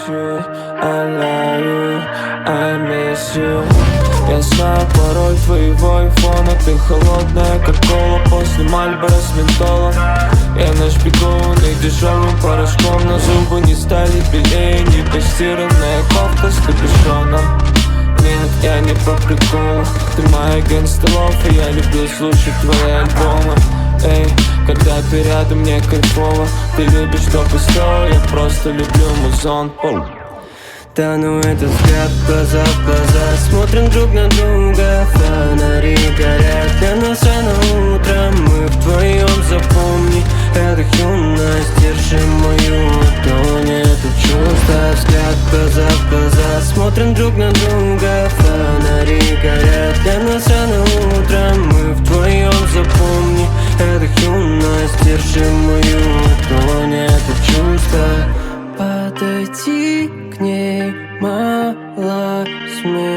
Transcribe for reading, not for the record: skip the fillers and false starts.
you, I love you, I miss you. Я знаю пароль твоего айфона. Ты холодная, как кола после Мальборо с ментолом. Я наш бегунный дешевым порошком. Но зубы не стали белее, не постиранная кофта с капюшоном. Нет, я не по приколу. Ты моя gangsta love, и я люблю слушать твои альбомы. Эй, когда ты рядом, мне кайфово. Ты любишь, чтобы стоя, я просто люблю музон. Да ну этот взгляд, глаза в глаза, смотрим друг на друга, фонари горят для нас рано утром. Мы вдвоем, запомни, это юность, держи мою ладонь. Это чувство, взгляд, глаза в глаза, смотрим друг на друга, фонари горят для нас рано утром. Мы вдвоем, запомни, это юность, держи мою ладонь. Это чувство. Подойти к ней, мало смех.